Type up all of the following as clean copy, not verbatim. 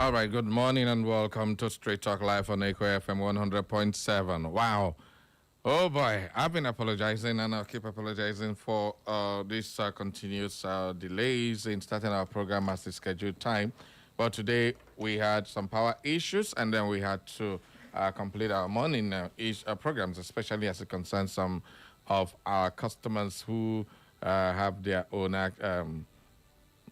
All right, good morning and welcome to Straight Talk Live on Echo FM 100.7. Wow. Oh boy, I've been apologizing and I'll keep apologizing for this continuous delays in starting our program as the scheduled time. But today we had some power issues and then we had to complete our morning programs, especially as it concerns some of our customers who have their own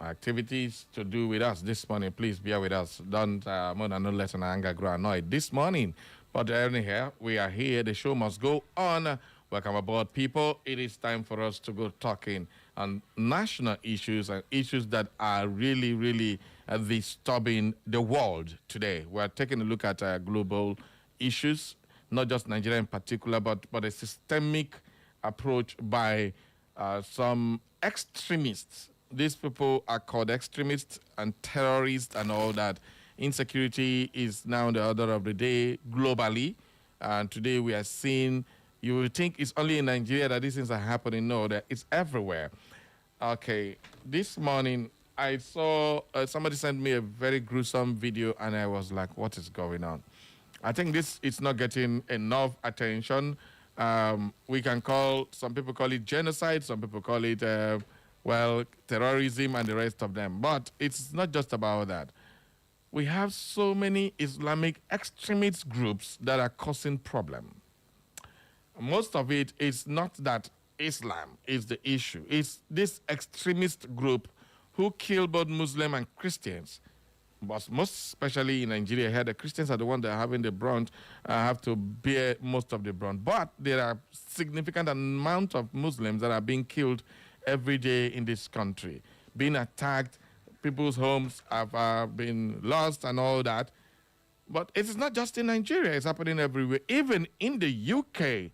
activities to do with us this morning. Please bear with us. Don't more than no let an anger grow annoyed this morning. But anyhow, we are here. The show must go on. Welcome aboard, people. It is time for us to go talking on national issues and issues that are really, really disturbing the world today. We're taking a look at global issues, not just Nigeria in particular, but a systemic approach by some extremists. These people are called extremists and terrorists and all that. Insecurity is now the order of the day globally. And today we are seeing, you would think it's only in Nigeria that these things are happening. No, that it's everywhere. Okay, this morning I saw somebody sent me a very gruesome video and I was like, what is going on? I think this is not getting enough attention. We can some people call it genocide, some people call it terrorism and the rest of them. But it's not just about that. We have so many Islamic extremist groups that are causing problem. Most of it is not that Islam is the issue. It's this extremist group who kill both Muslim and Christians. But most especially in Nigeria here, the Christians are the ones that are having the brunt, have to bear most of the brunt. But there are significant amount of Muslims that are being killed every day in this country, being attacked, people's homes have been lost and all that. But it is not just in Nigeria, it's happening everywhere. Even in the UK,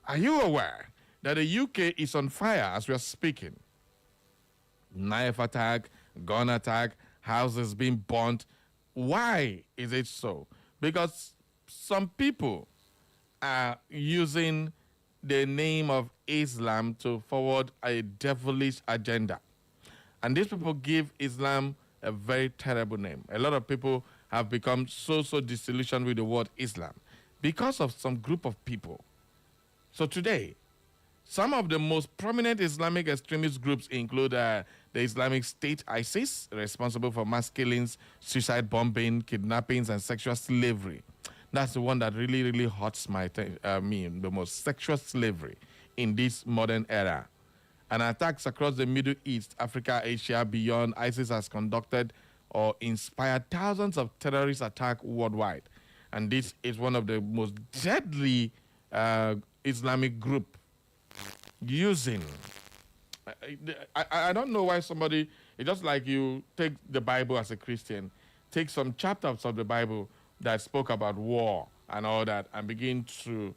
are you aware that the UK is on fire as we are speaking? Knife attack, gun attack, houses being burnt. Why is it so? Because some people are using the name of Islam to forward a devilish agenda. And these people give Islam a very terrible name. A lot of people have become so disillusioned with the word Islam because of some group of people. So today, some of the most prominent Islamic extremist groups include the Islamic State, ISIS, responsible for mass killings, suicide bombing, kidnappings, and sexual slavery. That's the one that really, really hurts the most, sexual slavery in this modern era. And attacks across the Middle East, Africa, Asia, beyond, ISIS has conducted or inspired thousands of terrorist attacks worldwide. And this is one of the most deadly Islamic group using. I don't know why somebody, it's just like you take the Bible as a Christian, take some chapters of the Bible that spoke about war and all that and begin to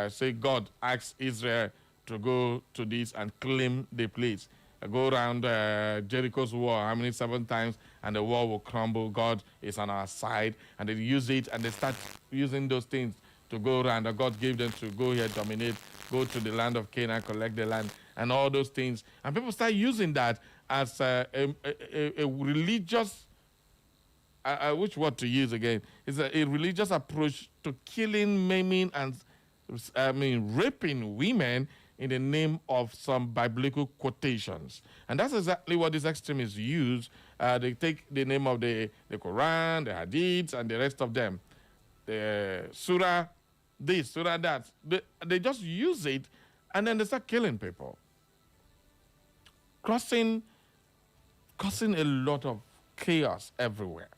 say God asked Israel to go to this and claim the place. Go around Jericho's wall, 7 times, and the wall will crumble. God is on our side. And they use it and they start using those things to go around. And God gave them to go here, dominate, go to the land of Canaan, collect the land, and all those things. And people start using that as a religious which word to use again? It's a religious approach to killing, maiming, and raping women in the name of some biblical quotations. And that's exactly what these extremists use. They take the name of the Quran, the Hadiths, and the rest of them. The Surah this, Surah that. They just use it, and then they start killing people. Causing a lot of chaos everywhere.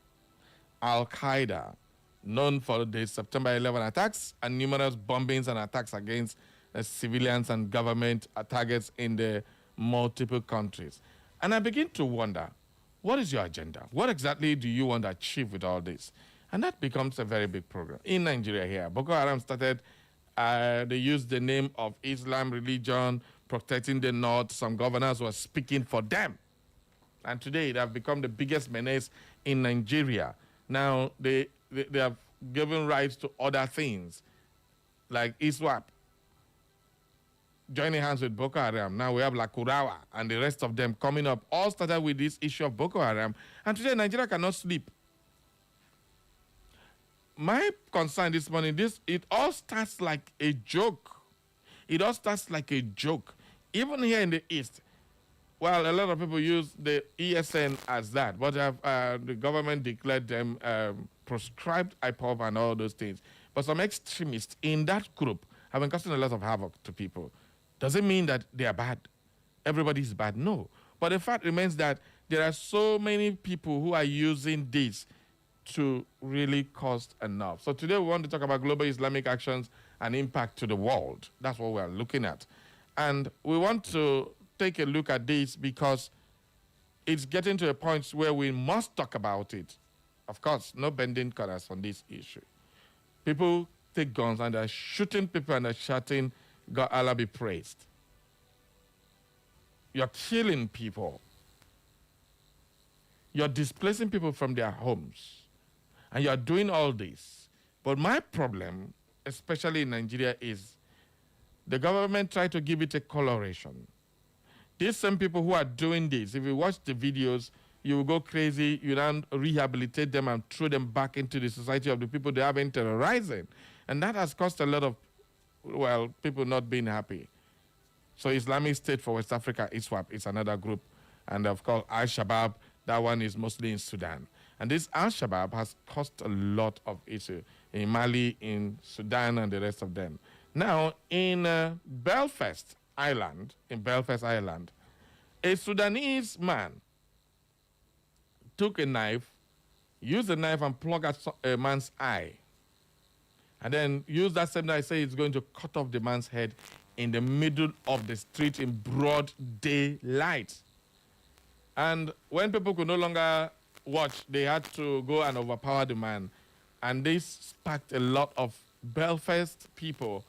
Al-Qaeda, known for the September 11 attacks and numerous bombings and attacks against civilians and government targets in the multiple countries. And I begin to wonder, what is your agenda? What exactly do you want to achieve with all this? And that becomes a very big problem. In Nigeria here, Boko Haram started, they used the name of Islam religion, protecting the North. Some governors were speaking for them. And today they have become the biggest menace in Nigeria. Now, they have given rights to other things, like ISWAP, joining hands with Boko Haram. Now we have Lakurawa and the rest of them coming up. All started with this issue of Boko Haram. And today, Nigeria cannot sleep. my concern this morning, it all starts like a joke. It all starts like a joke. Even here in the East, well, a lot of people use the ESN as that, but the government declared them proscribed IPOB and all those things. But some extremists in that group have been causing a lot of havoc to people. Does it mean that they are bad? Everybody's bad? No. But the fact remains that there are so many people who are using this to really cause enough. So today we want to talk about global Islamic actions and impact to the world. That's what we're looking at. And we want to take a look at this because it's getting to a point where we must talk about it. Of course, no bending corners on this issue. People take guns and they're shooting people and they're shouting, God Allah be praised. You're killing people. You're displacing people from their homes. And you're doing all this. But my problem, especially in Nigeria, is the government tried to give it a coloration. These same people who are doing this, if you watch the videos, you will go crazy. You then rehabilitate them and throw them back into the society of the people they have been terrorizing. And that has caused a lot of, well, people not being happy. So Islamic State for West Africa, ISWAP, is another group. And of course, Al-Shabaab, that one is mostly in Sudan. And this Al-Shabaab has caused a lot of issues in Mali, in Sudan, and the rest of them. Now, in Belfast Island, a Sudanese man took a knife, used the knife and plugged at a man's eye. And then used that same knife, say he's going to cut off the man's head in the middle of the street in broad daylight. And when people could no longer watch, they had to go and overpower the man. And this sparked a lot of Belfast people.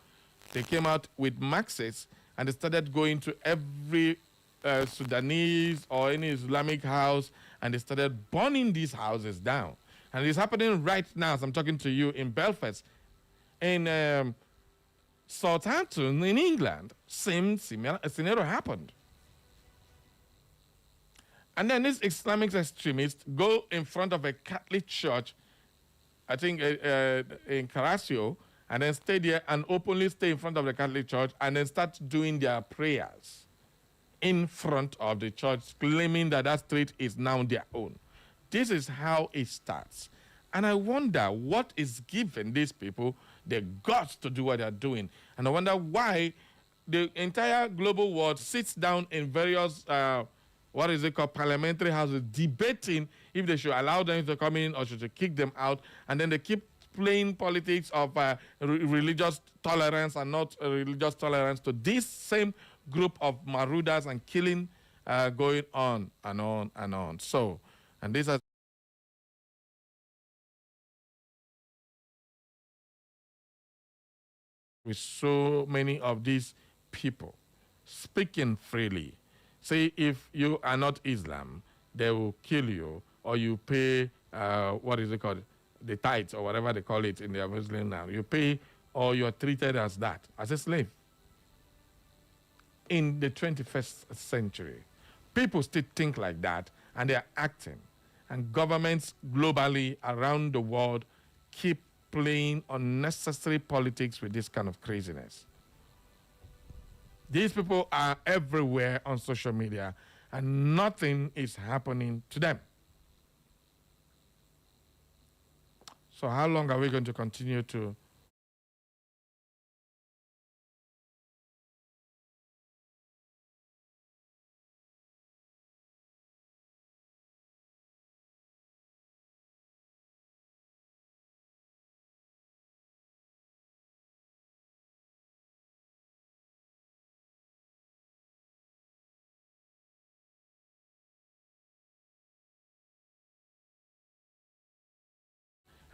They came out with maxes and they started going to every Sudanese or any Islamic house and they started burning these houses down. And it's happening right now as I'm talking to you in Belfast. In Southampton in England, same scenario happened. And then these Islamic extremists go in front of a Catholic church, I think in Carasio, and then stay there and openly stay in front of the Catholic church and then start doing their prayers in front of the church, claiming that that street is now their own. This is how it starts. And I wonder what is giving these people the guts to do what they're doing. And I wonder why the entire global world sits down in various parliamentary houses, debating if they should allow them to come in or should they kick them out, and then they keep playing politics of religious tolerance and not religious tolerance to this same group of marauders and killing going on and on and on. So, and these are with so many of these people speaking freely. Say if you are not Islam, they will kill you, or you pay, the tithes, or whatever they call it in their Muslim now. You pay, or you're treated as that, as a slave. In the 21st century, people still think like that, and they're acting. And governments globally around the world keep playing unnecessary politics with this kind of craziness. These people are everywhere on social media, and nothing is happening to them. So how long are we going to continue to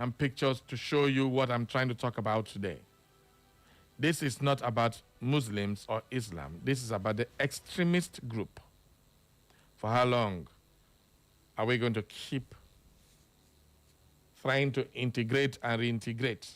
and pictures to show you what I'm trying to talk about today? This is not about Muslims or Islam. This is about the extremist group. For how long are we going to keep trying to integrate and reintegrate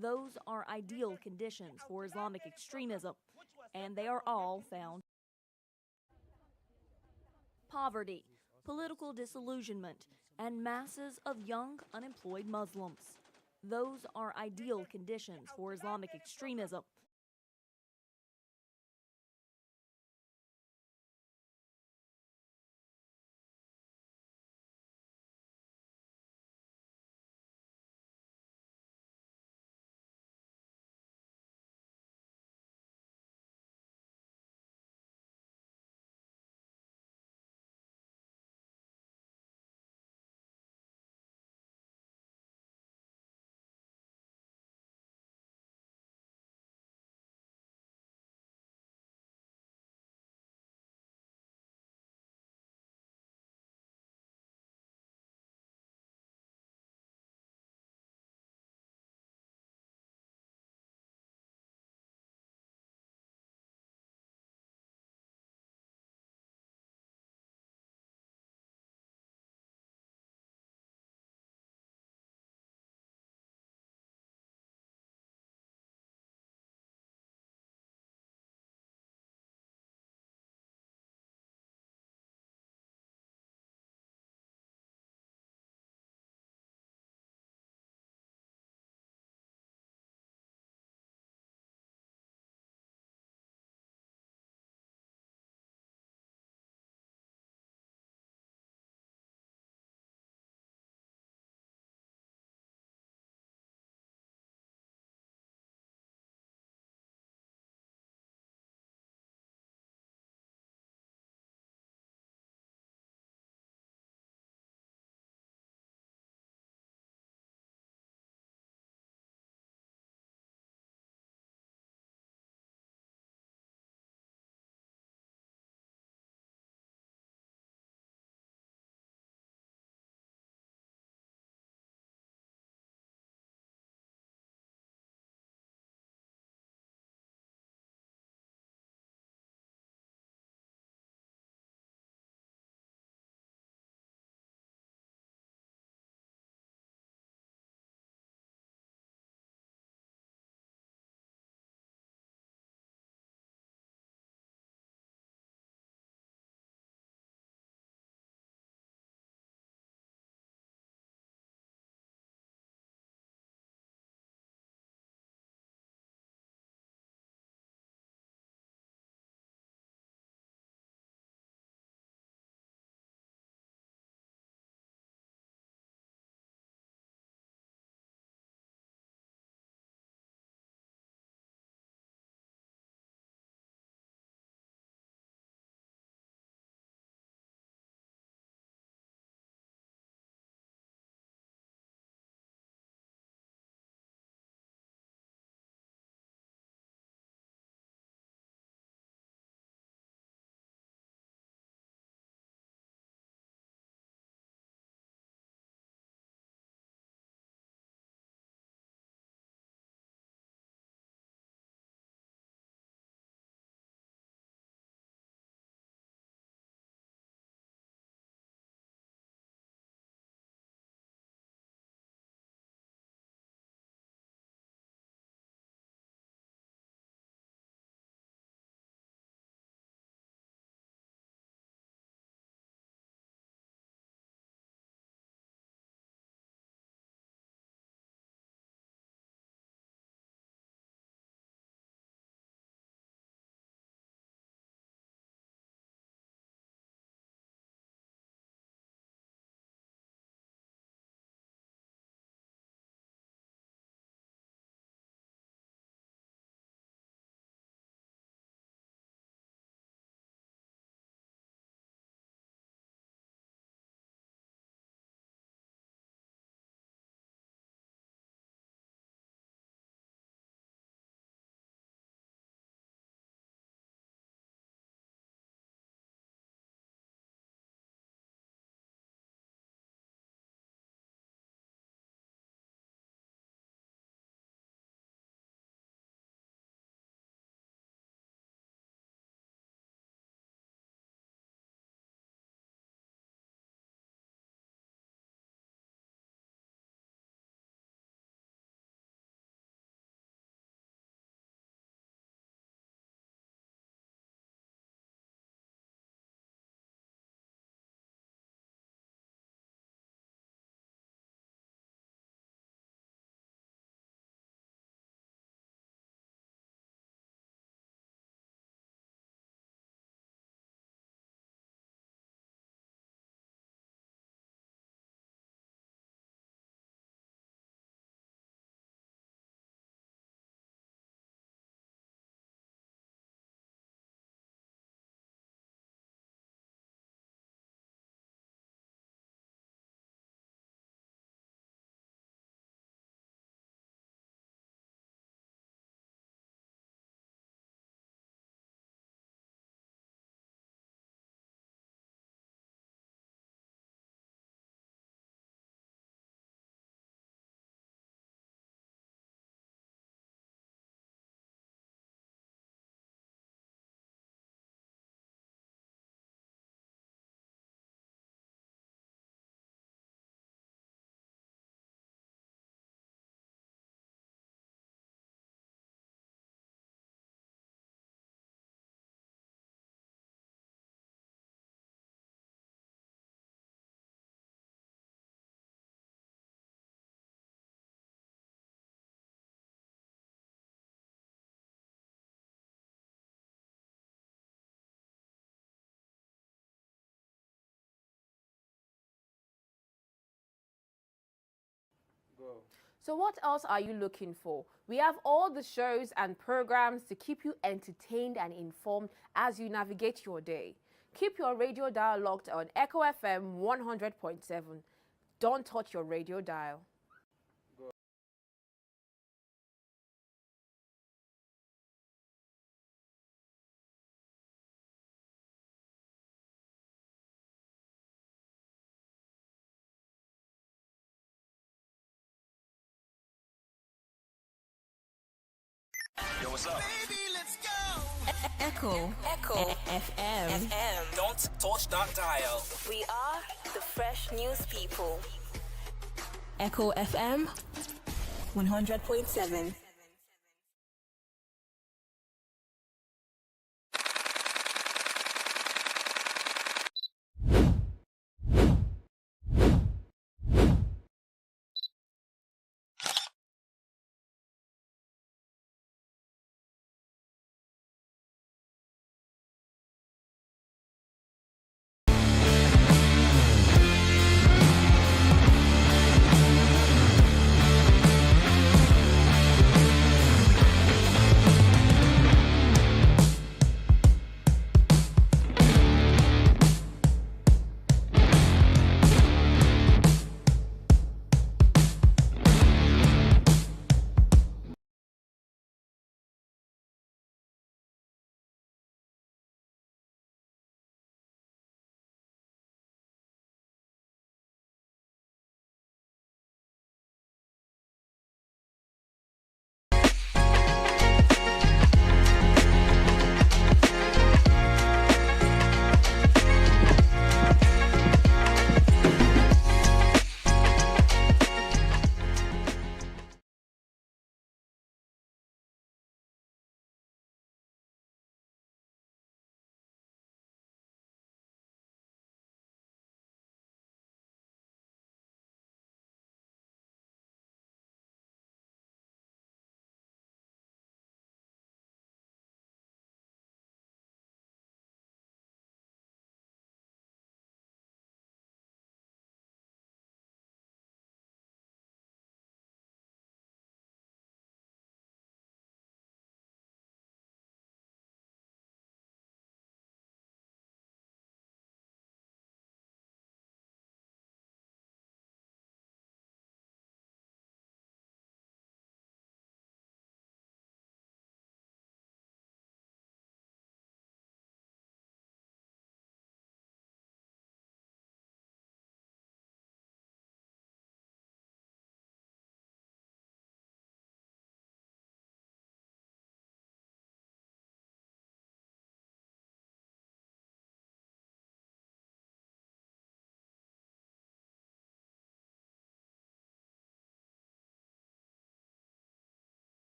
Those are ideal conditions for Islamic extremism, and they are all found. Poverty, political disillusionment, and masses of young, unemployed Muslims. Those are ideal conditions for Islamic extremism, So what else are you looking for? We have all the shows and programs to keep you entertained and informed as you navigate your day. Keep your radio dial locked on Echo FM 100.7. Don't touch your radio dial. Yo, what's up? Baby, let's go. Echo FM. Don't touch that dial. We are the fresh news people. Echo FM 100.7.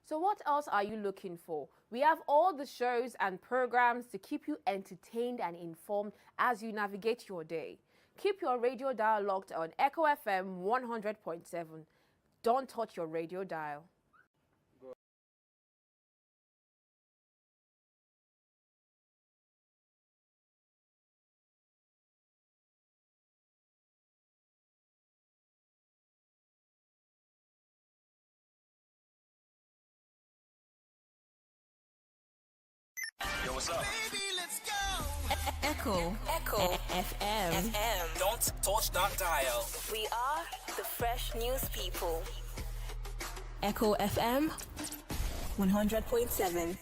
So what else are you looking for? We have all the shows and programs to keep you entertained and informed as you navigate your day. Keep your radio dial locked on Echo FM 100.7. Don't touch your radio dial. Yo, what's up? Echo FM. Don't touch that dial. We are the fresh news people. Echo FM 100.7.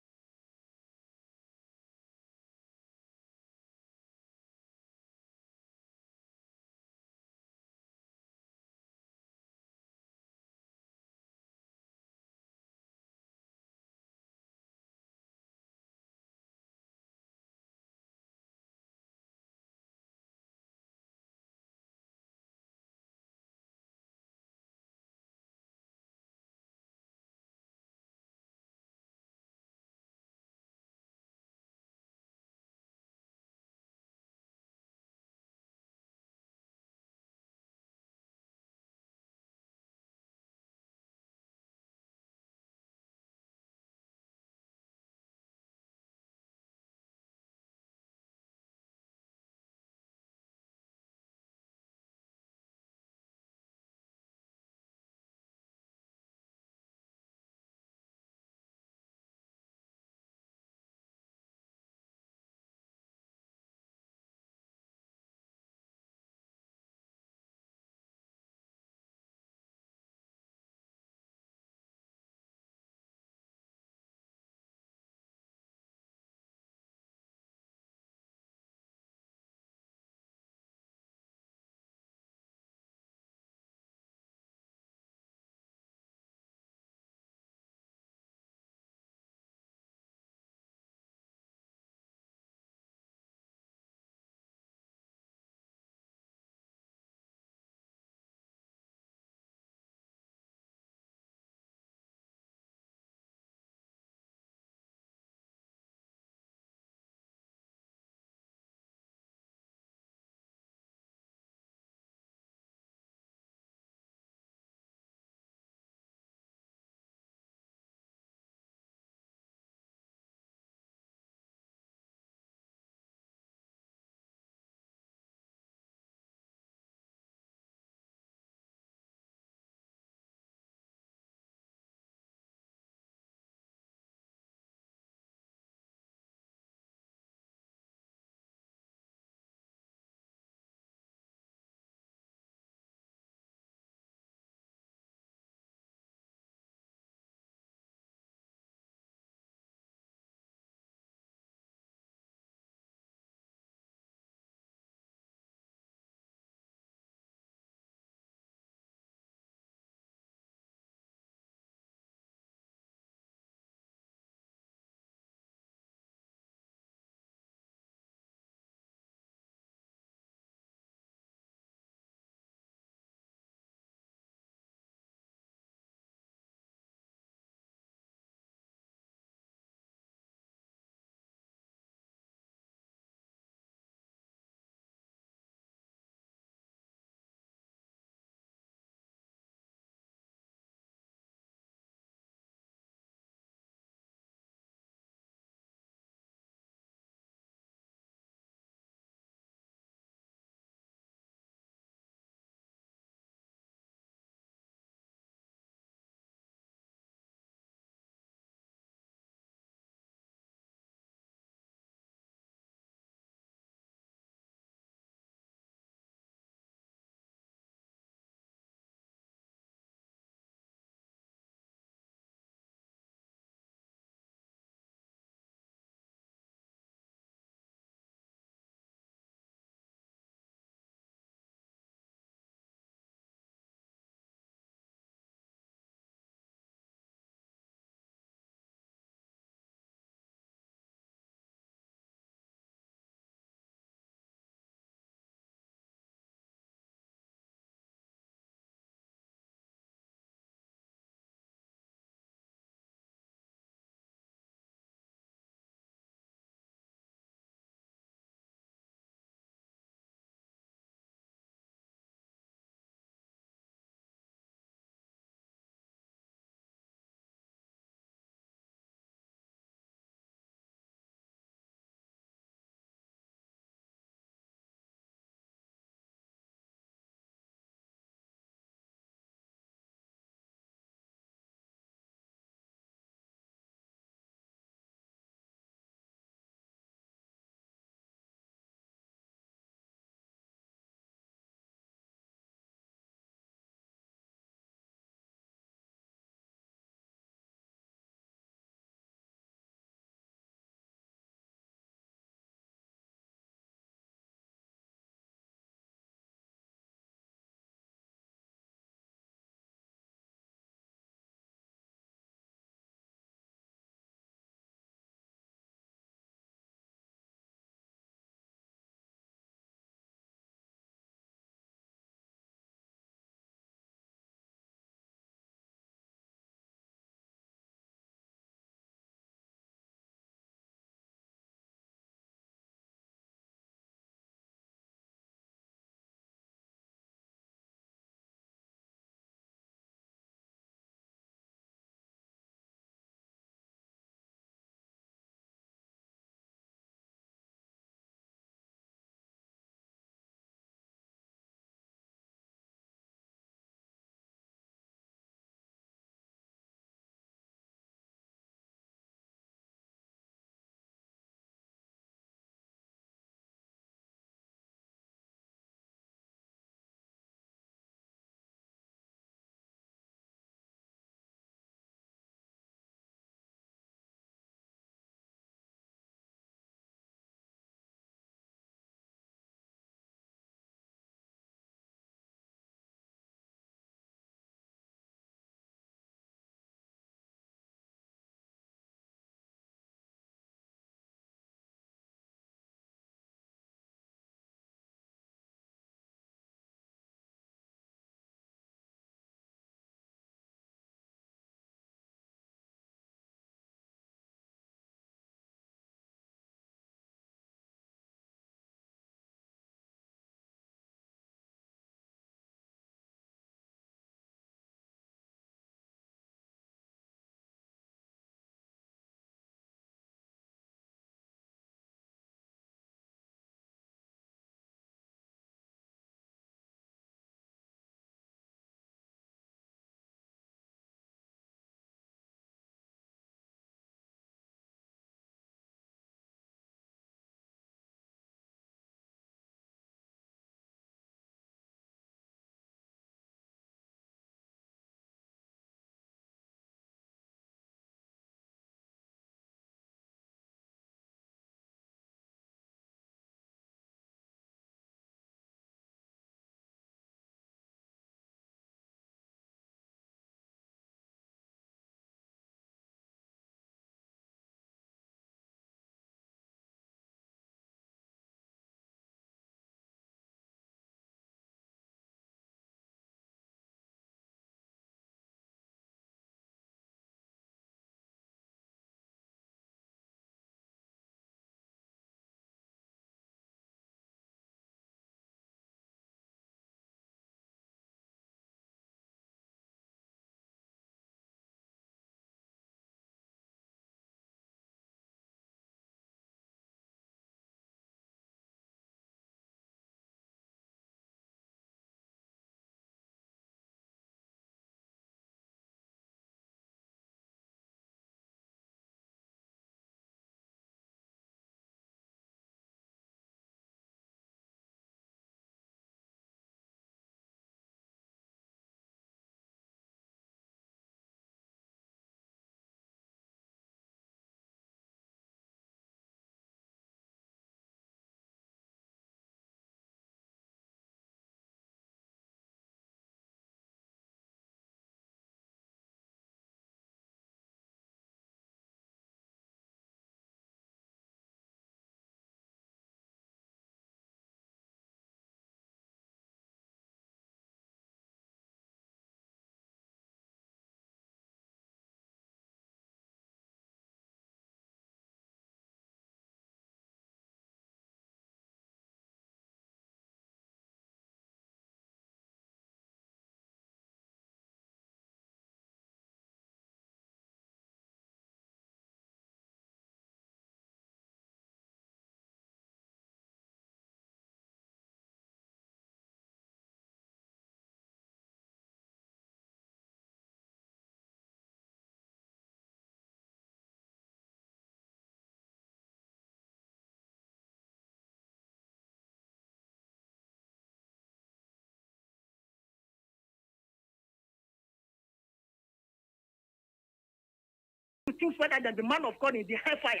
things better than the man of God in the hellfire.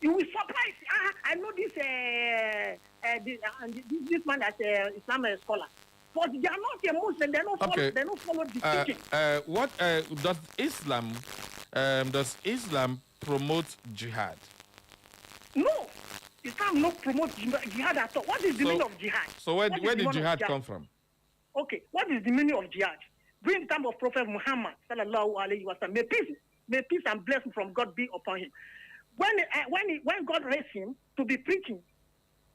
You will surprise. I know this this man as an Islamic scholar, but they are not a Muslim. They don't follow. Okay. They don't follow the teaching. What does Islam promote jihad? No, Islam not promote jihad at all. What is the meaning of jihad? So where did jihad come from? Okay, what is the meaning of jihad? During the time of Prophet Muhammad sallallahu alaihi wasallam, may peace and blessing from God be upon him. When God raised him to be preaching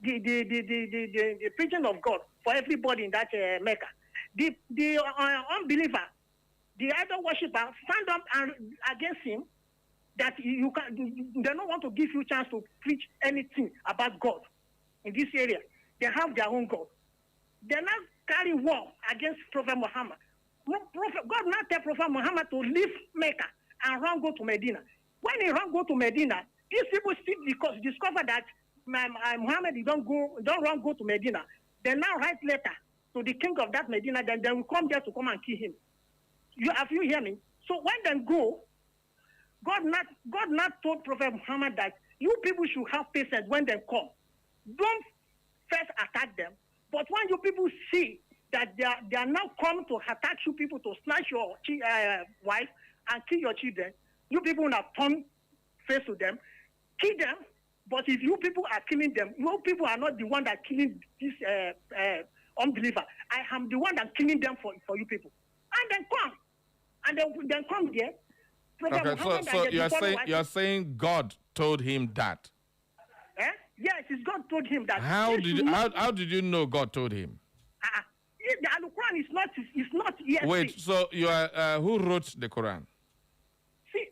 the preaching of God for everybody in that Mecca, the unbeliever, the idol worshiper stand up against him that they don't want to give you chance to preach anything about God in this area. They have their own God. They now carry war against Prophet Muhammad. God now tell Prophet Muhammad to leave Mecca and run go to Medina. When he run go to Medina, these people still discover that Muhammad don't run go to Medina. They now write letter to the king of that Medina, then they will come there to come and kill him. Have you hear me? So when they go, God not told Prophet Muhammad that you people should have patience when they come. Don't first attack them, but when you people see that they are now come to attack you people to snatch your wife and kill your children, you people will turn face to them, kill them. But if you people are killing them, you people are not the one that killing this unbeliever. I am the one that killing them for you people. And then come, and then come there. Okay, so you're saying God told him that? Yes, it's God told him that. How did you know God told him? The Quran is not yet. Wait, so you are who wrote the Quran? See,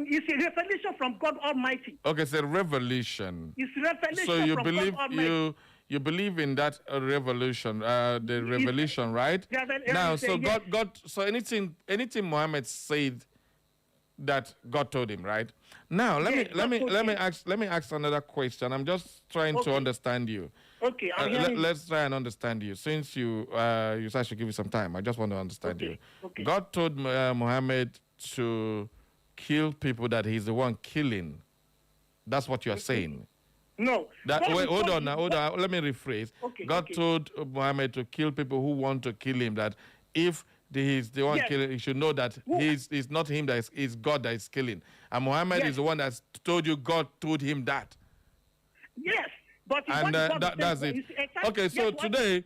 it's a revelation from God Almighty. Okay, it's a revelation. It's revelation so you from believe God Almighty. you believe in that revelation, the revelation, right? Now, so yes. God, so anything Muhammad said that God told him, right? Now let me ask another question. I'm just trying to understand you. Okay, let's try and understand you. Since you said I should give you some time, I just want to understand you. Okay. God told Muhammad to kill people that he's the one killing. That's what you are saying. No. Hold on. Let me rephrase. Okay, God told Muhammad to kill people who want to kill him. That if he's the one killing, he should know that it's not him that is God that is killing. And Muhammad is the one that told you God told him that. Yes. But that's it. Okay, so today,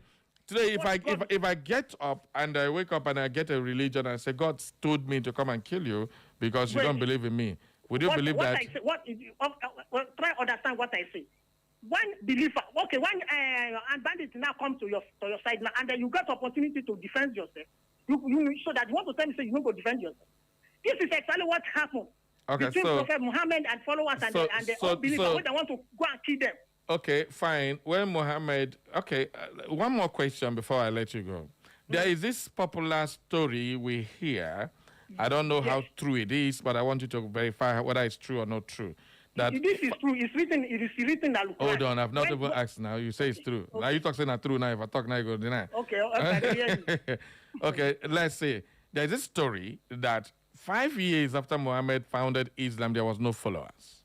if I get up and I wake up and I get a religion and I say God told me to come and kill you because you don't believe in me, would you believe that? Try to understand what I say. One believer, when bandits now come to your side now, and then you got opportunity to defend yourself, you so that you want to tell me say you don't go defend yourself. This is exactly what happened between Prophet Muhammad and followers and the unbelievers when they want to go and kill them. Okay, fine. When Muhammad, one more question before I let you go. There is this popular story we hear. I don't know how true it is, but I want you to verify whether it's true or not true. That this is true. It is written in Al-Quran. Hold on, I've not even asked now. You say it's true. Now you talk saying it's true. Now if I talk now, you go deny. Okay. Okay, let's say there's a story that 5 years after Muhammad founded Islam, there was no followers.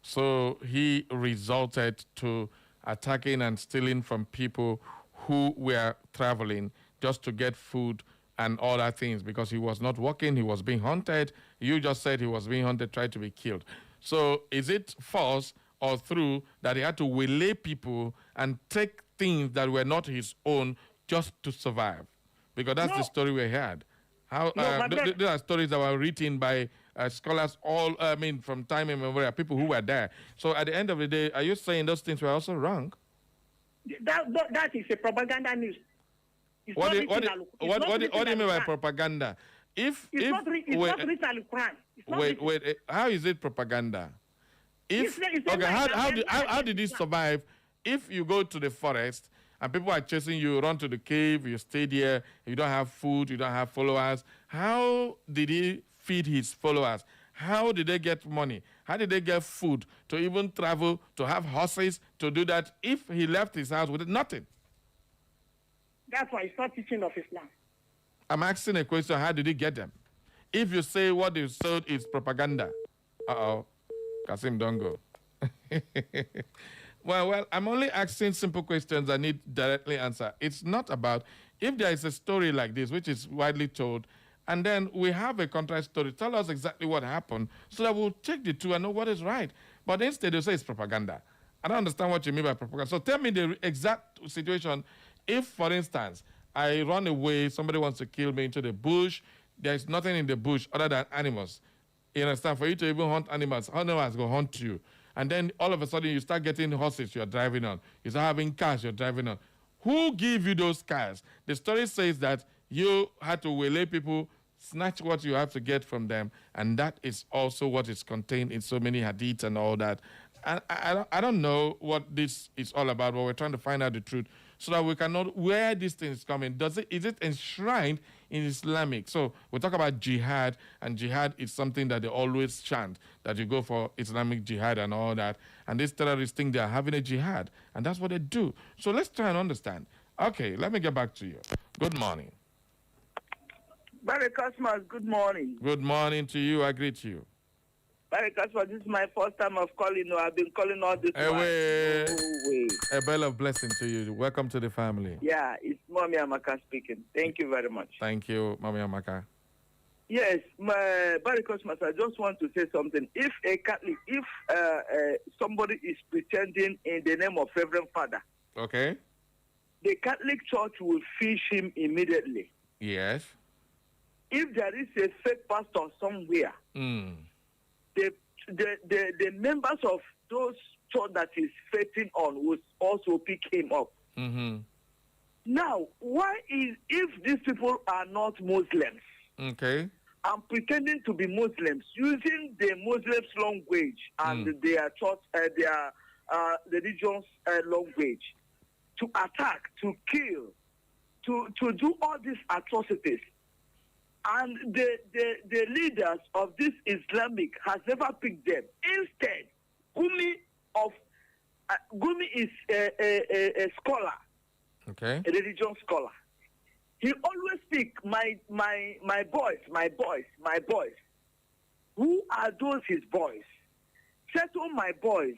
So he resorted to attacking and stealing from people who were traveling just to get food and other things because he was not working, he was being hunted. You just said he was being hunted, tried to be killed. So is it false or true that he had to waylay people and take things that were not his own just to survive? Because that's the story we had. There are stories that were written by scholars from time immemorial, people who were there. So at the end of the day, are you saying those things were also wrong? That is a propaganda news. What do you mean by propaganda? It's not written in Al-Quran. Wait, how is it propaganda? How did it survive if you go to the forest and people are chasing you, run to the cave, you stay there, you don't have food, you don't have followers? How did he feed his followers? How did they get money? How did they get food to even travel, to have horses, to do that if he left his house with nothing? That's why it's not teaching of Islam. I'm asking a question, how did he get them? If you say what they sold is propaganda, Uh-oh. Kasim, don't go. Well, I'm only asking simple questions that need directly answer. It's not about if there is a story like this, which is widely told, and then we have a contrary story. Tell us exactly what happened so that we'll take the two and know what is right. But instead, you say it's propaganda. I don't understand what you mean by propaganda. So tell me the exact situation. If, for instance, I run away, somebody wants to kill me into the bush, there's nothing in the bush other than animals. You understand? For you to even hunt animals go hunt you. And then all of a sudden you start getting horses you're driving on. You start having cars you're driving on. Who give you those cars? The story says that you had to waylay people, snatch what you have to get from them, and that is also what is contained in so many hadiths and all that. And I don't know what this is all about, but we're trying to find out the truth so that we can know where this thing is coming. Is it enshrined in Islamic? So we talk about jihad, and jihad is something that they always chant, that you go for Islamic jihad and all that. And these terrorists think they are having a jihad, and that's what they do. So let's try and understand. Okay, let me get back to you. Good morning. Barry Cosmas, good morning. Good morning to you. I greet you. Barry Cosmas, this is my first time of calling. No, I've been calling all this while. A bell of blessing to you. Welcome to the family. Yeah, it's Mommy Amaka speaking. Thank you very much. Thank you, Mommy Amaka. Yes, Barry Cosmas, I just want to say something. If a Catholic, if somebody is pretending in the name of Reverend Father, okay, the Catholic Church will fish him immediately. Yes. If there is a fake pastor somewhere, the members of those church that is faithing on will also pick him up. Now, why is, if these people are not Muslims, okay, and pretending to be Muslims, using the Muslims' language and their church, their religion's language, to attack, to kill, to do all these atrocities, and the leaders of this Islamic has never picked them. Instead, Gumi is a scholar, okay, a religion scholar. He always speak, my boys. Who are those his boys? Settle my boys.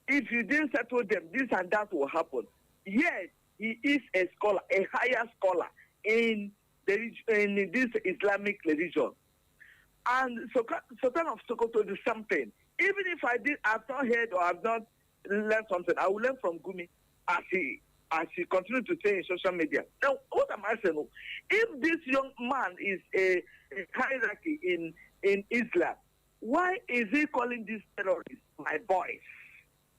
If you didn't settle them, this and that will happen. Yes, he is a scholar, a higher scholar in this Islamic religion. And Sultan of Sokoto did something. Even if I've not heard or I've not learned something, I will learn from Gumi as he continues to say in social media. Now, what am I saying? If this young man is a hierarchy in Islam, why is he calling these terrorists my boys?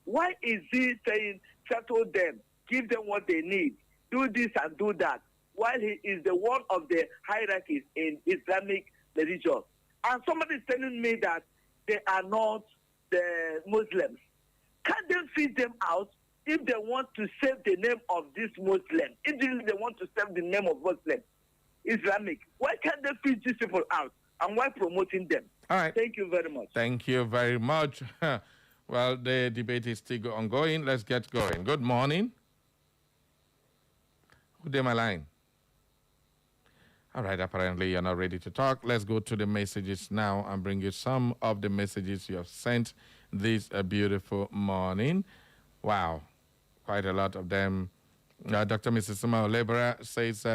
Why is he saying, settle them, give them what they need, do this and do that, while he is the one of the hierarchies in Islamic religion? And somebody is telling me that they are not the Muslims. Can't they feed them out if they want to save the name of this Muslim? If they want to save the name of Muslim, Islamic, why can't they feed these people out? And why promoting them? All right. Thank you very much. Thank you very much. Well, the debate is still ongoing. Let's get going. Good morning. Who did my line? All right, apparently you're not ready to talk. Let's go to the messages now and bring you some of the messages you have sent this beautiful morning. Wow, quite a lot of them. Dr. Mrs. Suma Olebra says,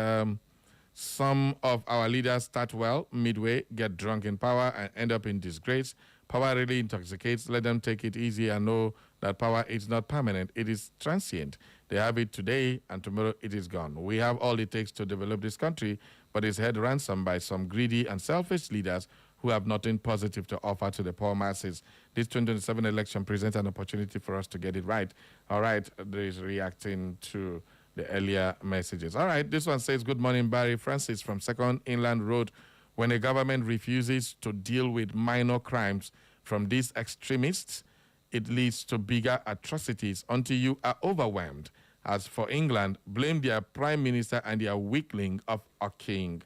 some of our leaders start well, midway, get drunk in power, and end up in disgrace. Power really intoxicates. Let them take it easy and know that power is not permanent. It is transient. They have it today, and tomorrow it is gone. We have all it takes to develop this country, but it's held ransom by some greedy and selfish leaders who have nothing positive to offer to the poor masses. This 2027 election presents an opportunity for us to get it right. All right, there is reacting to the earlier messages. All right, this one says, good morning, Barry Francis from 2nd Inland Road. When a government refuses to deal with minor crimes from these extremists, it leads to bigger atrocities until you are overwhelmed. As for England, blame their prime minister and their weakling of a king.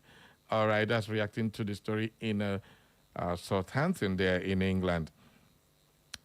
All right, that's reacting to the story in Southampton there in England.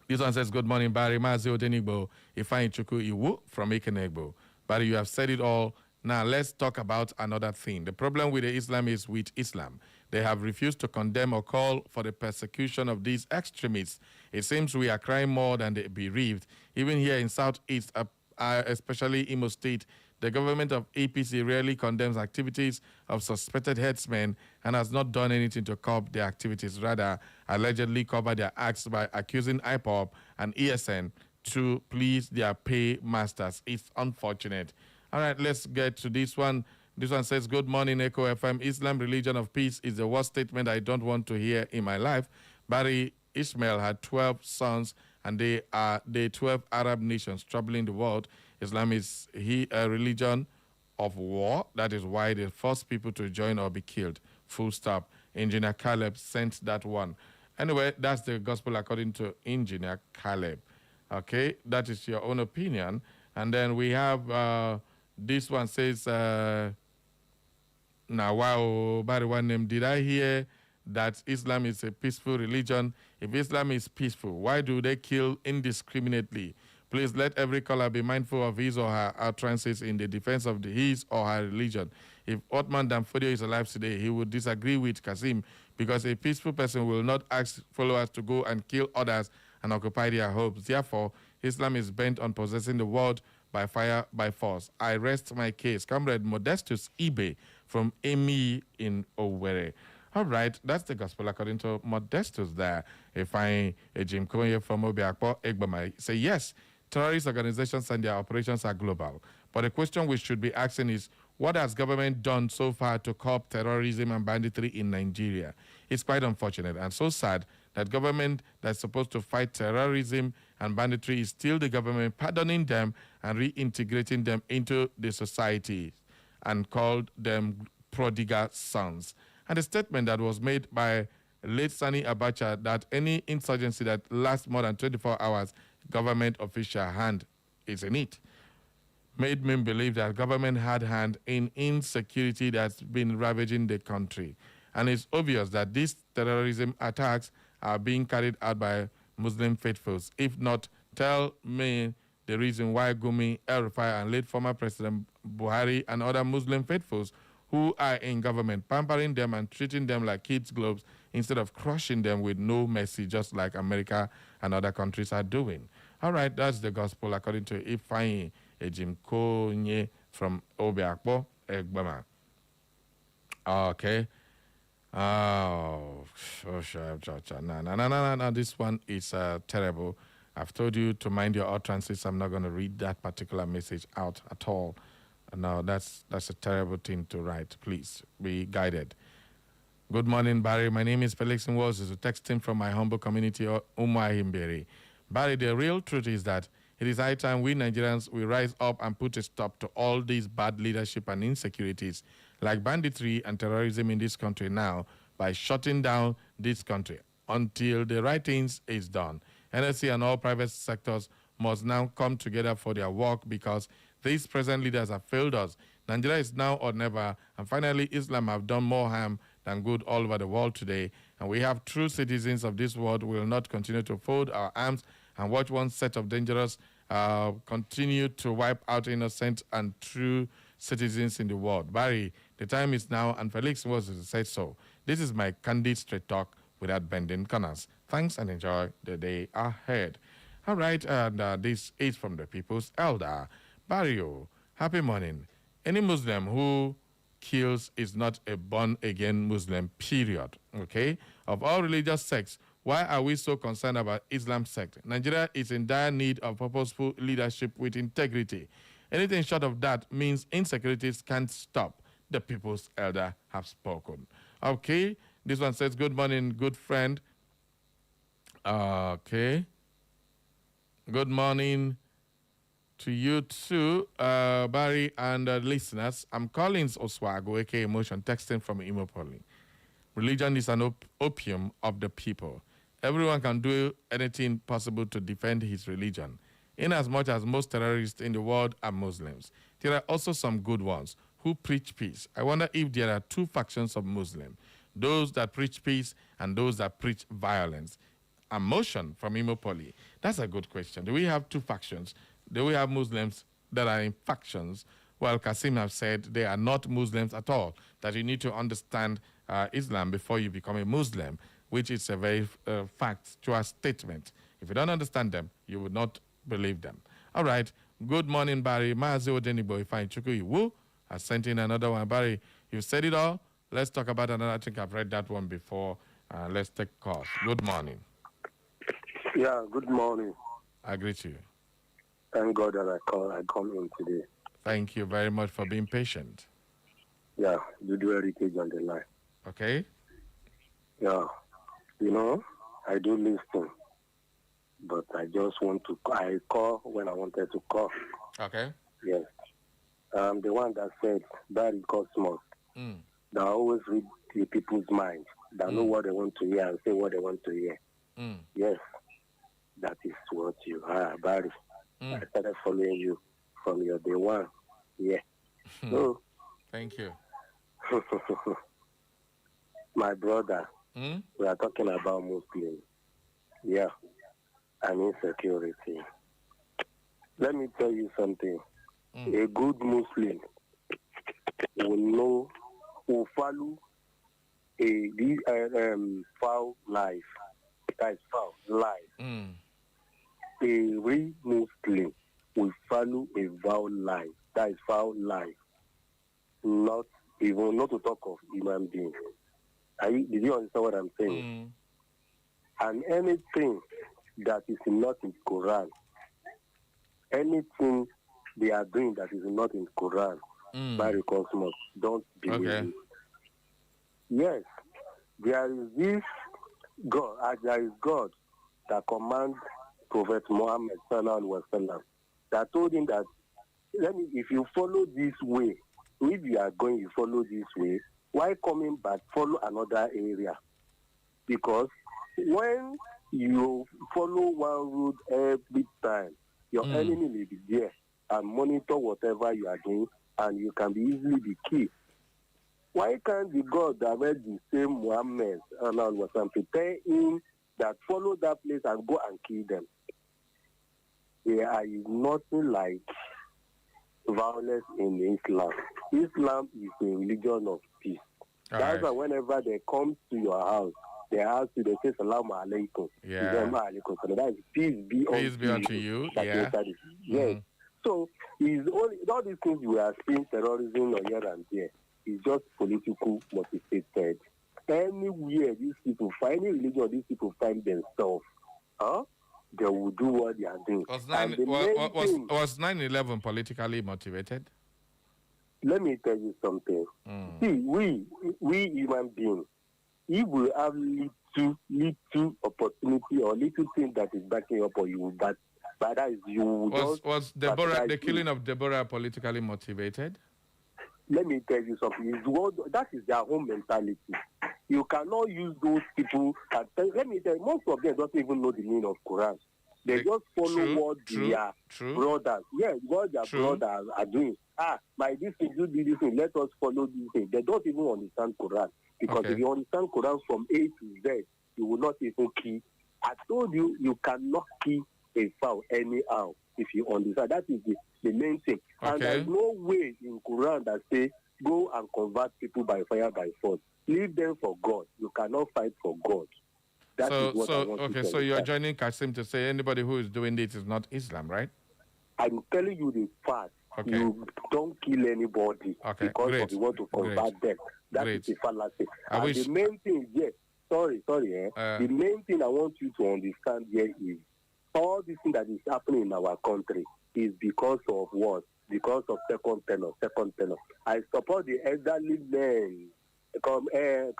This one says, good morning, Barry. Mazi Odenigbo, Ifeanyi Chukwu Iwu from Ikenegbo. Barry, you have said it all. Now, let's talk about another thing. The problem with the Islam is with Islam. They have refused to condemn or call for the persecution of these extremists. It seems we are crying more than the bereaved. Even here in Southeast, especially Imo State, the government of APC rarely condemns activities of suspected headsmen and has not done anything to curb their activities. Rather, allegedly cover their acts by accusing IPOB and ESN to please their pay masters. It's unfortunate. All right, let's get to this one. This one says, good morning, Echo FM. Islam, religion of peace, is the worst statement I don't want to hear in my life. Barry Ishmael had 12 sons, and they are the 12 Arab nations troubling the world. Islam is a religion of war. That is why they force people to join or be killed. Full stop. Engineer Caleb sent that one. Anyway, that's the gospel according to Engineer Caleb. Okay, that is your own opinion. And then we have this one says, now, wow, by the one name, did I hear that Islam is a peaceful religion? If Islam is peaceful, why do they kill indiscriminately? Please let every caller be mindful of his or her utterances in the defense of his or her religion. If Otman Damfodio is alive today, he would disagree with Kazim because a peaceful person will not ask followers to go and kill others and occupy their homes. Therefore, Islam is bent on possessing the world by fire, by force. I rest my case. Comrade Modestus Ibe from Emi in Owerri. All right, that's the gospel according to Modestus there. If a Jim Koye from Obiakpo, Egbama, say yes, terrorist organizations and their operations are global. But the question we should be asking is, what has government done so far to curb terrorism and banditry in Nigeria? It's quite unfortunate and so sad that government that's supposed to fight terrorism and banditry is still the government pardoning them and reintegrating them into the society and called them prodigal sons. And the statement that was made by late Sani Abacha that any insurgency that lasts more than 24 hours, government official hand is in it, made me believe that government had hand in insecurity that's been ravaging the country. And it's obvious that these terrorism attacks are being carried out by Muslim faithfuls. If not, tell me the reason why Gumi, El-Rufai, and late former President Buhari and other Muslim faithfuls who are in government, pampering them and treating them like kids' globes instead of crushing them with no mercy, just like America and other countries are doing. All right, that's the gospel according to Ifeanyi Ejimkonye from Obiakpo, Egbama. Okay. Oh, sure. No. This one is terrible. I've told you to mind your utterances. I'm not going to read that particular message out at all. No, that's a terrible thing to write. Please be guided. Good morning, Barry. My name is Felix Nwos. Is texting from my humble community, Umuahimberi. Barry, the real truth is that it is high time we Nigerians will rise up and put a stop to all these bad leadership and insecurities like banditry and terrorism in this country now by shutting down this country until the right things is done. NSC and all private sectors must now come together for their work because these present leaders have failed us. Nigeria is now or never, and finally Islam have done more harm than good all over the world today, and we have true citizens of this world will not continue to fold our arms and watch one set of dangerous continue to wipe out innocent and true citizens in the world. Barry, the time is now, and Felix was said so. This is my candid straight talk without bending corners. Thanks and enjoy the day ahead. All right, and this is from the People's Elder. Barrio, happy morning. Any Muslim who kills is not a born-again Muslim, period, okay? Of all religious sects, why are we so concerned about Islam sect? Nigeria is in dire need of purposeful leadership with integrity. Anything short of that means insecurities can't stop. The People's Elder have spoken. Okay, this one says, good morning, good friend. Okay. Good morning to you too, Barry and listeners. I'm Collins Oswago, aka Emotion, texting from Imopoli. Religion is an opium of the people. Everyone can do anything possible to defend his religion. Inasmuch as most terrorists in the world are Muslims, there are also some good ones who preach peace. I wonder if there are two factions of Muslims, those that preach peace and those that preach violence. A motion from Imopoli. That's a good question. Do we have two factions? Do we have Muslims that are in factions? Well, Kasim have said they are not Muslims at all, that you need to understand Islam before you become a Muslim, which is a very factual statement. If you don't understand them, you would not believe them. All right. Good morning, Barry. Mazi Odenibo Ifeanyi Chukwuiwu has sent in another one. Barry, you've said it all. Let's talk about another. I think I've read that one before. Let's take calls. Good morning. Yeah, good morning. I greet you. Thank God that I come in today. Thank you very much for being patient. Yeah, you do heritage on the line. Okay? Yeah, you know, I do listen, but I just want to, I call when I wanted to call. Okay. Yes. The one that said, Barry Cosmos, that always read the people's mind, that know what they want to hear and say what they want to hear. Yes, that is what you are, Barry. I started following you from your day one. Yeah. So, thank you. My brother, we are talking about Muslims. Yeah. And insecurity. Let me tell you something. A good Muslim will follow a foul life. That is foul life. A real Muslim will follow a foul life. That is foul life. Not to talk of human beings. Did you understand what I'm saying? And anything that is not in Quran, anything they are doing that is not in Quran, by the cosmos, don't believe it. Yes, there is this God, there is God that commands Prophet Muhammad sallallahu alaihi wasallam that told him that if you follow this way, if you are going, you follow this way, why coming back, follow another area? Because when you follow one route every time, your enemy may be there and monitor whatever you are doing, and you can be easily be killed. Why can't the God that made the same Muhammad was prepare him that follow that place and go and kill them? There is nothing like violence in Islam. Islam is a religion of peace. That's why whenever they come to your house, they ask you, they say, Salaam alaikum. Yeah. That is peace be unto you. Yeah. Yes. So, all these things we are seeing, terrorism or here and there, is just political motivated. Anywhere these people find, any religion these people find themselves, they will do what they are doing. Was 9/11 politically motivated? Let me tell you something. See, we human beings, if we have little opportunity or little thing that is backing up, or you but that is you was Deborah, the killing of Deborah, politically motivated? Let me tell you something. That is their own mentality. You cannot use those people. Let me tell you, most of them don't even know the meaning of Quran. They just follow what their brothers, what their brothers are doing. My this thing, do this thing, let us follow this thing. They don't even understand Quran. Because if you understand Quran from A to Z, you will not even kill. I told you, you cannot kill a fowl anyhow if you understand. That is the main thing. And there is no way in Quran that say, go and convert people by fire, by force. Leave them for God. You cannot fight for God. That is what I want to tell you. So you're joining Kasim to say anybody who is doing this is not Islam, right? I'm telling you the fact. You don't kill anybody because of you want to convert them. That is a fallacy. And the main thing, the main thing I want you to understand here is all this thing that is happening in our country is because of what? Because of second tenor. I support the elderly men. Comrade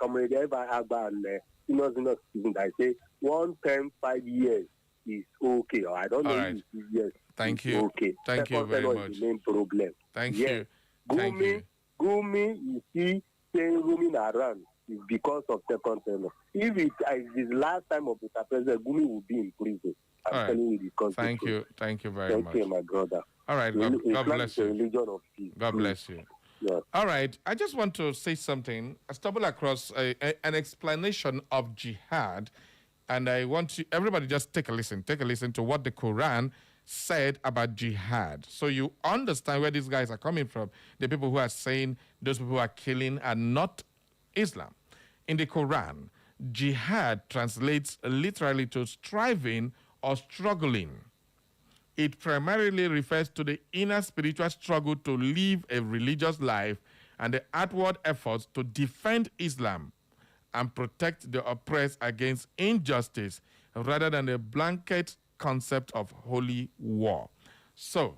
I say 1 term 5 years is okay. I don't know if it's years. Thank you. Okay. Thank you very much. Is the main problem. Thank you. Gumi, you see, saying roaming around is because of second tenor. If it is the last time of Mr. President, Gumi will be in prison. I'm telling you the consequence. Thank you very much. Thank you, my brother. All right. God bless you. Religion of peace. God bless you. Yeah. All right. I just want to say something. I stumbled across an explanation of jihad, and I want everybody just take a listen. Take a listen to what the Quran said about jihad, so you understand where these guys are coming from. The people who are saying those people who are killing are not Islam. In the Quran, jihad translates literally to striving or struggling. It primarily refers to the inner spiritual struggle to live a religious life and the outward efforts to defend Islam and protect the oppressed against injustice rather than the blanket concept of holy war. So,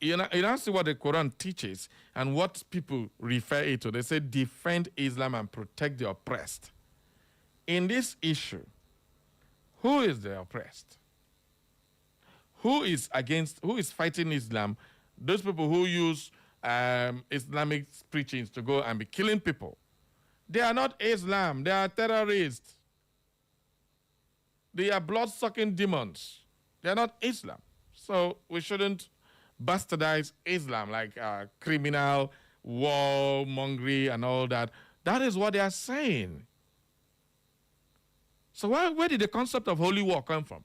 you now see what the Quran teaches and what people refer it to. They say defend Islam and protect the oppressed. In this issue, who is the oppressed? Who is fighting Islam? Those people who use Islamic preachings to go and be killing people. They are not Islam. They are terrorists. They are blood-sucking demons. They are not Islam. So we shouldn't bastardize Islam like criminal, warmongering and all that. That is what they are saying. So where did the concept of holy war come from?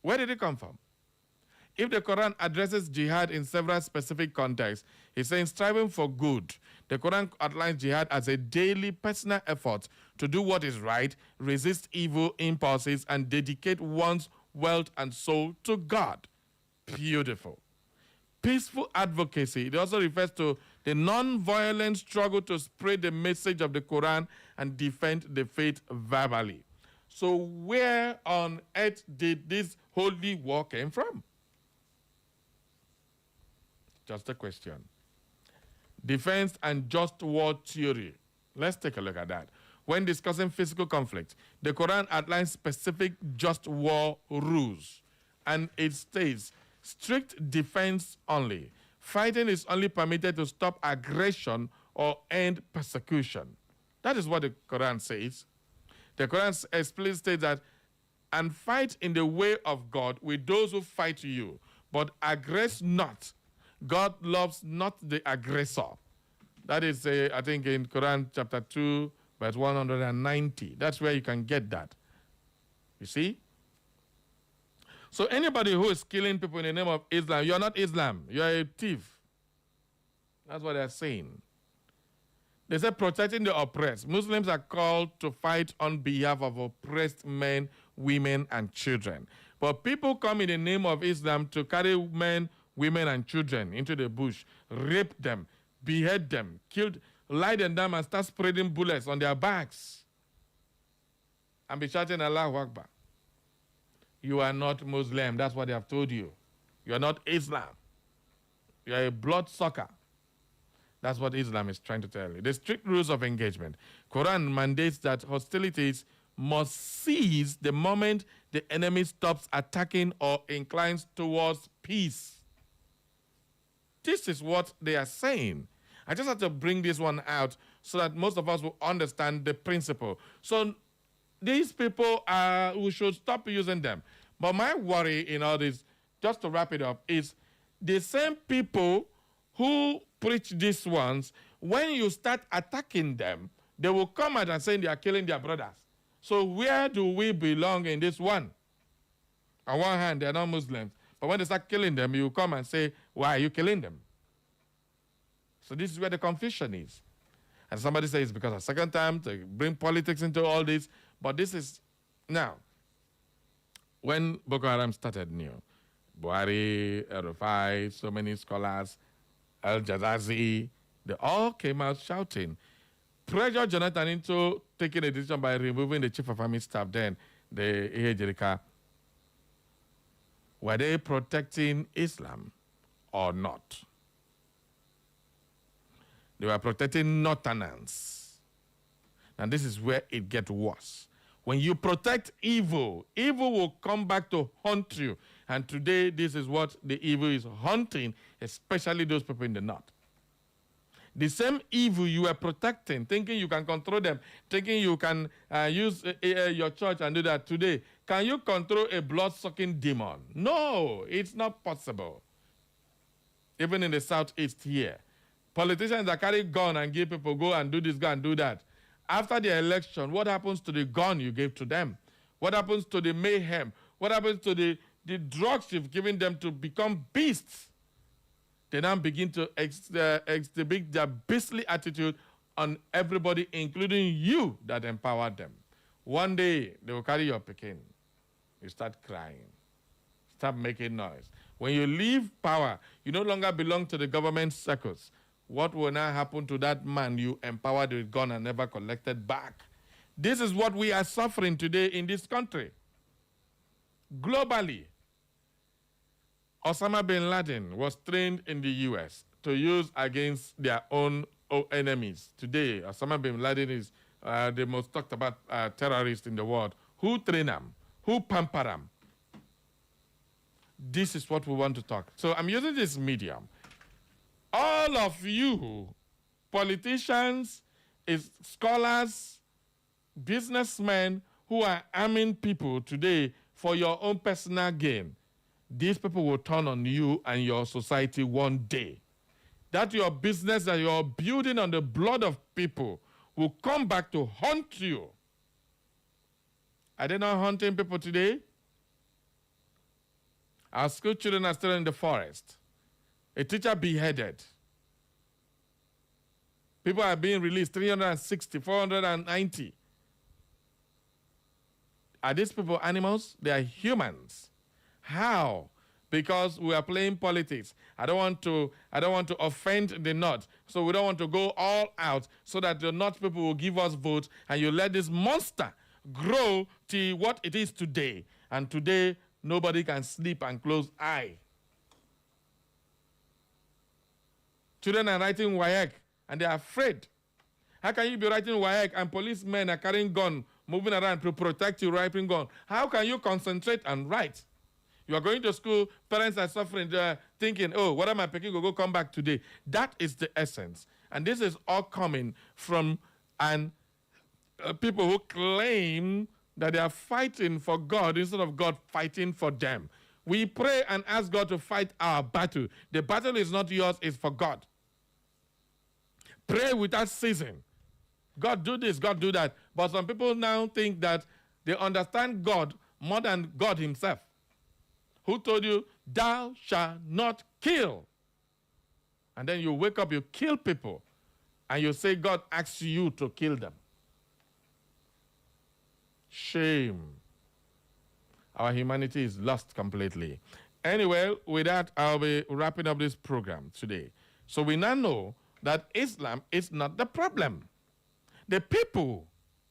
Where did it come from? If the Quran addresses jihad in several specific contexts, it's saying striving for good. The Quran outlines jihad as a daily personal effort to do what is right, resist evil impulses, and dedicate one's wealth and soul to God. Beautiful. Peaceful advocacy. It also refers to the non-violent struggle to spread the message of the Quran and defend the faith verbally. So where on earth did this holy war come from? Just a question. Defense and just war theory. Let's take a look at that. When discussing physical conflict, the Quran outlines specific just war rules. And it states, strict defense only. Fighting is only permitted to stop aggression or end persecution. That is what the Quran says. The Quran explicitly states that, and fight in the way of God with those who fight you, but aggress not. God loves not the aggressor. That is, I think, in Quran chapter 2, verse 190. That's where you can get that. You see? So anybody who is killing people in the name of Islam, you're not Islam. You're a thief. That's what they're saying. They say protecting the oppressed. Muslims are called to fight on behalf of oppressed men, women, and children. But people come in the name of Islam to carry men, women, and children into the bush, rape them, behead them, lie them down and start spreading bullets on their backs and be shouting Allahu Akbar. You are not Muslim. That's what they have told you. You are not Islam. You are a bloodsucker. That's what Islam is trying to tell you. The strict rules of engagement. Quran mandates that hostilities must cease the moment the enemy stops attacking or inclines towards peace. This is what they are saying. I just have to bring this one out so that most of us will understand the principle. So these people, we should stop using them. But my worry in all this, just to wrap it up, is the same people who preach these ones, when you start attacking them, they will come out and say they are killing their brothers. So where do we belong in this one? On one hand, they are not Muslims. But when they start killing them, you come and say, why are you killing them? So this is where the confusion is. And somebody says it's because of second time to bring politics into all this. But this is, now, when Boko Haram started new, Buhari, El-Rufai, so many scholars, Al-Jazazi, they all came out shouting. Pressure Jonathan into taking a decision by removing the chief of army staff then, the Ejirika. Were they protecting Islam or not? They were protecting Northerners. And this is where it gets worse. When you protect evil, evil will come back to haunt you. And today, this is what the evil is hunting, especially those people in the north. The same evil you were protecting, thinking you can control them, thinking you can use your church and do that today. Can you control a blood-sucking demon? No, it's not possible. Even in the southeast here, politicians that carry gun and give people go and do this, go and do that. After the election, what happens to the gun you gave to them? What happens to the mayhem? What happens to the drugs you've given them to become beasts? they now begin to exhibit their beastly attitude on everybody, including you that empowered them. One day, they will carry your pikin. You start crying. Start making noise. When you leave power, you no longer belong to the government circles. What will now happen to that man you empowered with gun and never collected back? This is what we are suffering today in this country. Globally, Osama bin Laden was trained in the U.S. to use against their own enemies. Today, Osama bin Laden is the most talked about terrorist in the world. Who train him? Who pamper him? This is what we want to talk. So I'm using this medium. All of you, politicians, scholars, businessmen who are arming people today for your own personal gain, these people will turn on you and your society one day. That your business that you're building on the blood of people will come back to haunt you. Are they not haunting people today? Our school children are still in the forest. A teacher beheaded. People are being released, 360, 490. Are these people animals? They are humans. How? Because we are playing politics. I don't want to offend the North, so we don't want to go all out so that the North people will give us votes, and you let this monster grow to what it is today. And today, nobody can sleep and close eye. Children are writing WAEC, and they are afraid. How can you be writing WAEC and policemen are carrying gun, moving around to protect you, writing gun? How can you concentrate and write? You are going to school, parents are suffering, they're thinking, oh, what am I picking? Go come back today. That is the essence. And this is all coming from people who claim that they are fighting for God instead of God fighting for them. We pray and ask God to fight our battle. The battle is not yours, it's for God. Pray without ceasing. God do this, God do that. But some people now think that they understand God more than God himself. Who told you, thou shalt not kill? And then you wake up, you kill people, and you say God asks you to kill them. Shame. Our humanity is lost completely. Anyway, with that, I'll be wrapping up this program today. So we now know that Islam is not the problem. The people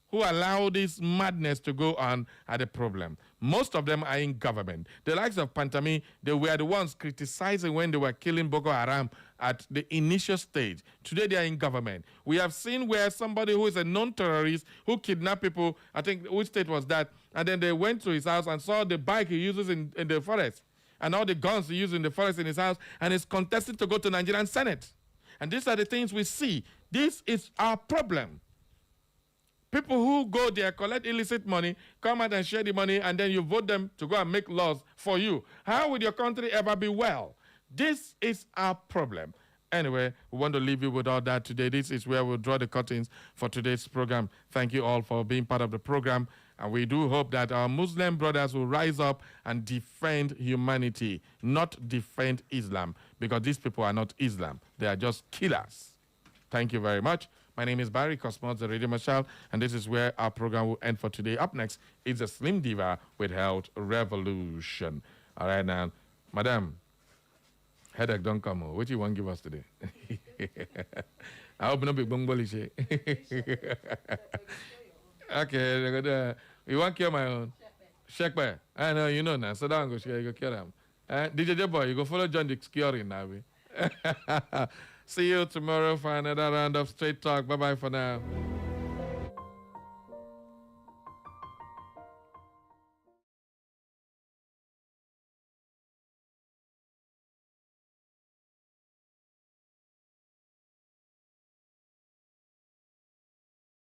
who allow this madness to go on are the problem. Most of them are in government. The likes of Pantami, they were the ones criticizing when they were killing Boko Haram at the initial stage. Today they are in government. We have seen where somebody who is a non-terrorist who kidnapped people, I think, which state was that? And then they went to his house and saw the bike he uses in the forest and all the guns he uses in the forest in his house, and is contesting to go to Nigerian Senate. And these are the things we see. This is our problem. People who go there, collect illicit money, come out and share the money, and then you vote them to go and make laws for you. How will your country ever be well? This is our problem. Anyway, we want to leave you with all that today. This is where we'll draw the curtains for today's program. Thank you all for being part of the program. And we do hope that our Muslim brothers will rise up and defend humanity, not defend Islam, because these people are not Islam. They are just killers. Thank you very much. My name is Barry Cosmos, the Radio Marshal, and this is where our program will end for today. Up next is the Slim Diva with Health Revolution. All right, now, Madam, headache don't come. What do you want to give us today? I hope no big bungbolish. Okay, you want to kill my own? Shekpe. I know, you know now. So down, go kill them. DJ Boy, you go follow John Dick Curing now. See you tomorrow for another round of Straight Talk. Bye-bye for now.